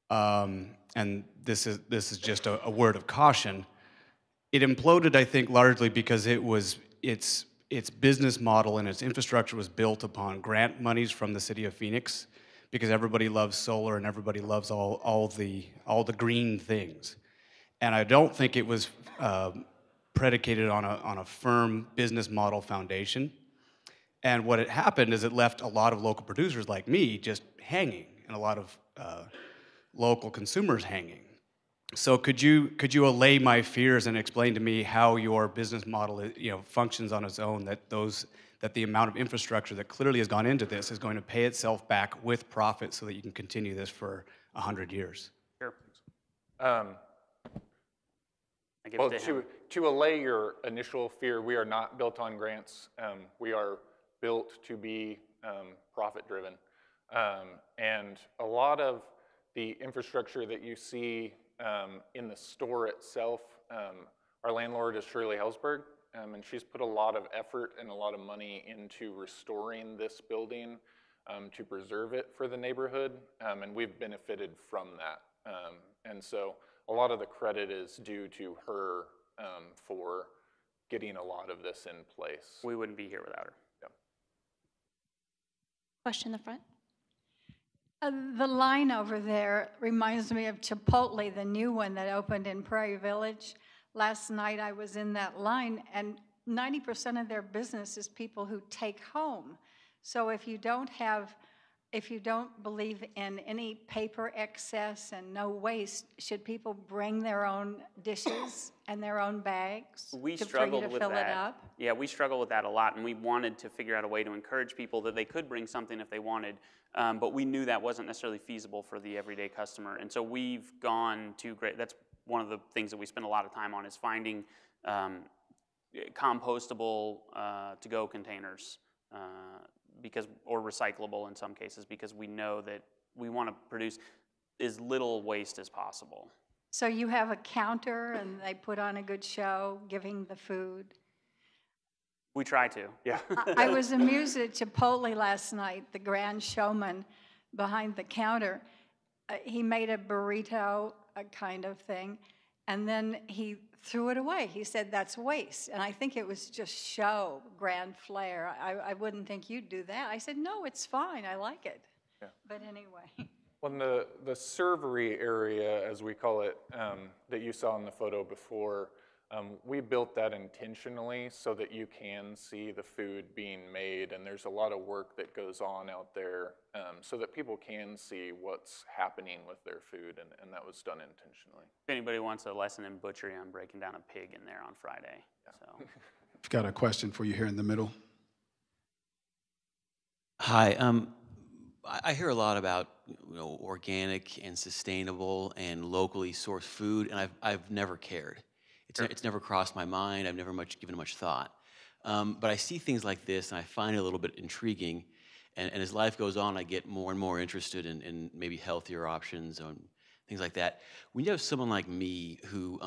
And this is just a word of caution. It imploded, I think, largely because its business model and its infrastructure was built upon grant monies from the city of Phoenix, because everybody loves solar and everybody loves all the green things. And I don't think it was predicated on a firm business model foundation. And what had happened is it left a lot of local producers like me just hanging, and a lot of local consumers hanging. So could you allay my fears and explain to me how your business model functions on its own, that the amount of infrastructure that clearly has gone into this is going to pay itself back with profit so that you can continue this for 100 years? Sure. Well, to allay your initial fear, we are not built on grants. We are built to be profit-driven. And a lot of the infrastructure that you see in the store itself, our landlord is Shirley Hellsberg, and she's put a lot of effort and a lot of money into restoring this building to preserve it for the neighborhood, and we've benefited from that. And so a lot of the credit is due to her for getting a lot of this in place. We wouldn't be here without her. Yeah. Question in the front. The line over there reminds me of Chipotle, the new one that opened in Prairie Village. Last night I was in that line, and 90% of their business is people who take home. So if you don't believe in any paper excess and no waste, should people bring their own dishes and their own bags for you to fill it up? Yeah, we struggle with that a lot, and we wanted to figure out a way to encourage people that they could bring something if they wanted, but we knew that wasn't necessarily feasible for the everyday customer, and so we've gone to great. That's one of the things that we spend a lot of time on, is finding compostable to-go containers. Or recyclable in some cases, because we know that we want to produce as little waste as possible. So you have a counter and they put on a good show giving the food? We try to, yeah. I was amused at Chipotle last night, the grand showman behind the counter. He made a burrito, a kind of thing, and then he threw it away. He said, that's waste. And I think it was just show, grand flair. I wouldn't think you'd do that. I said, no, it's fine. I like it. Yeah. But anyway. Well, the servery area, as we call it, that you saw in the photo before, we built that intentionally so that you can see the food being made, and there's a lot of work that goes on out there so that people can see what's happening with their food, and that was done intentionally. If anybody wants a lesson in butchery, I'm breaking down a pig in there on Friday. Yeah. So. I've got a question for you here in the middle. Hi, I hear a lot about organic and sustainable and locally sourced food, and I've never cared. It's never crossed my mind. I've never given it much thought. But I see things like this, and I find it a little bit intriguing. And as life goes on, I get more and more interested in maybe healthier options and things like that. When you have someone like me who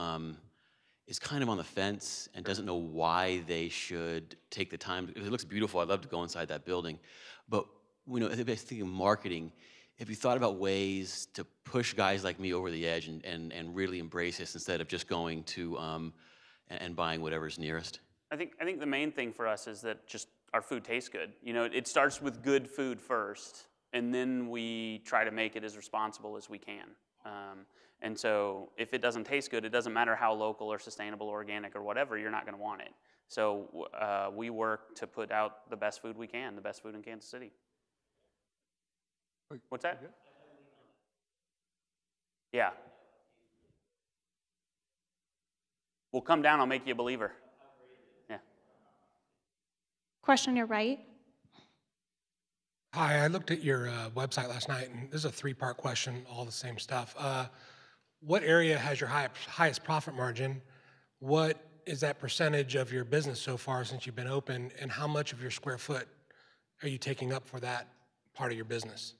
is kind of on the fence and doesn't know why they should take the time, it looks beautiful. I'd love to go inside that building. But if I think of marketing, have you thought about ways to push guys like me over the edge and really embrace this instead of just going to and buying whatever's nearest? I think the main thing for us is that just our food tastes good. It starts with good food first, and then we try to make it as responsible as we can. And so if it doesn't taste good, it doesn't matter how local or sustainable or organic or whatever, you're not going to want it. So we work to put out the best food we can, the best food in Kansas City. What's that? Yeah. Well, come down, I'll make you a believer. Yeah. Question on your right. Hi, I looked at your website last night, and this is a three-part question, all the same stuff. What area has your highest profit margin? What is that percentage of your business so far since you've been open, and how much of your square foot are you taking up for that part of your business?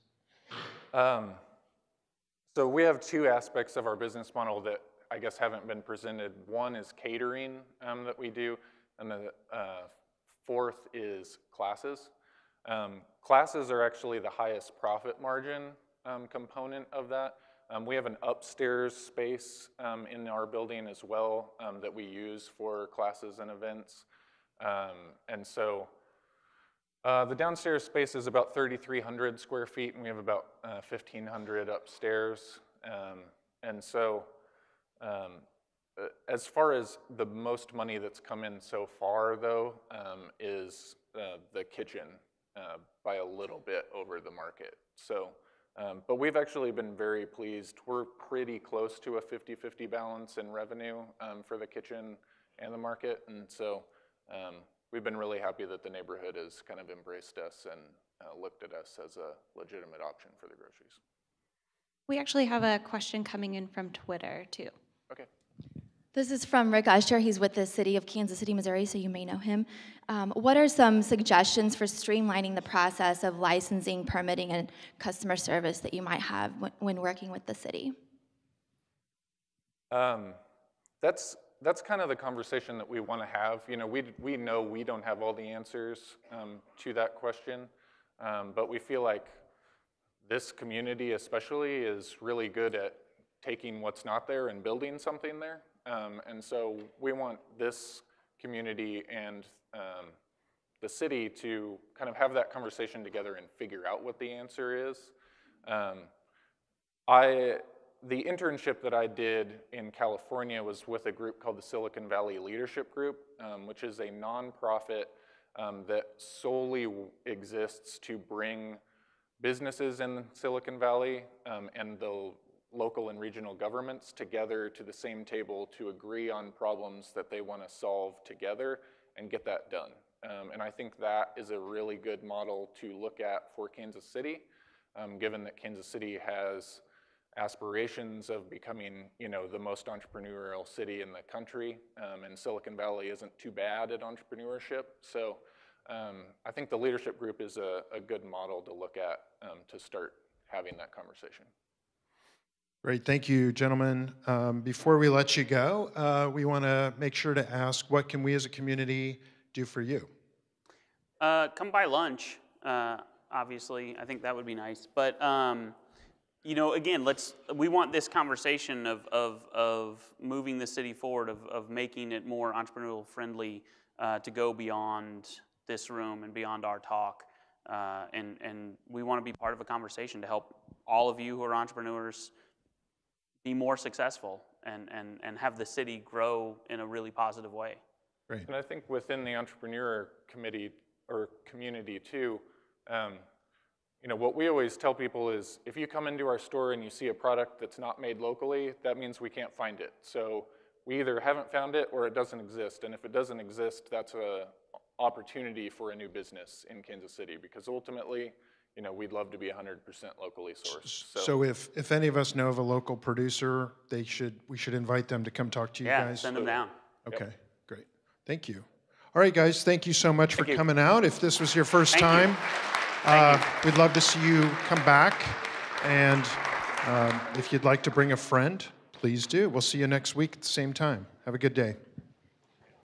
So we have two aspects of our business model that I guess haven't been presented. One is catering that we do, and the fourth is classes. Classes are actually the highest profit margin component of that. We have an upstairs space in our building as well that we use for classes and events. And so the downstairs space is about 3,300 square feet, and we have about 1,500 upstairs. And so as far as the most money that's come in so far, though, is the kitchen by a little bit over the market. So, but we've actually been very pleased. We're pretty close to a 50-50 balance in revenue for the kitchen and the market, and so we've been really happy that the neighborhood has kind of embraced us and looked at us as a legitimate option for the groceries. We actually have a question coming in from Twitter, too. Okay. This is from Rick Usher. He's with the city of Kansas City, Missouri, so you may know him. What are some suggestions for streamlining the process of licensing, permitting, and customer service that you might have when working with the city? That's kind of the conversation that we want to have. You know we don't have all the answers to that question, but we feel like this community especially is really good at taking what's not there and building something there. And so we want this community and the city to kind of have that conversation together and figure out what the answer is. The internship that I did in California was with a group called the Silicon Valley Leadership Group, which is a nonprofit that solely exists to bring businesses in Silicon Valley and the local and regional governments together to the same table to agree on problems that they want to solve together and get that done. And I think that is a really good model to look at for Kansas City, given that Kansas City has aspirations of becoming, the most entrepreneurial city in the country, and Silicon Valley isn't too bad at entrepreneurship. So I think the leadership group is a good model to look at to start having that conversation. Great, thank you, gentlemen. Before we let you go, we want to make sure to ask, what can we as a community do for you? Come by lunch, obviously. I think that would be nice. But, again, we want this conversation of moving the city forward, of making it more entrepreneurial friendly to go beyond this room and beyond our talk. And we want to be part of a conversation to help all of you who are entrepreneurs be more successful and have the city grow in a really positive way. Great. And I think within the entrepreneur committee or community too, what we always tell people is if you come into our store and you see a product that's not made locally, that means we can't find it. So we either haven't found it or it doesn't exist. And if it doesn't exist, that's an opportunity for a new business in Kansas City, because ultimately, we'd love to be 100% locally sourced. So if any of us know of a local producer, we should invite them to come talk to you guys? Yeah, send them down. Okay, great. Thank you. All right, guys, thank you so much for coming out. If this was your first time, we'd love to see you come back. And if you'd like to bring a friend, please do. We'll see you next week at the same time. Have a good day.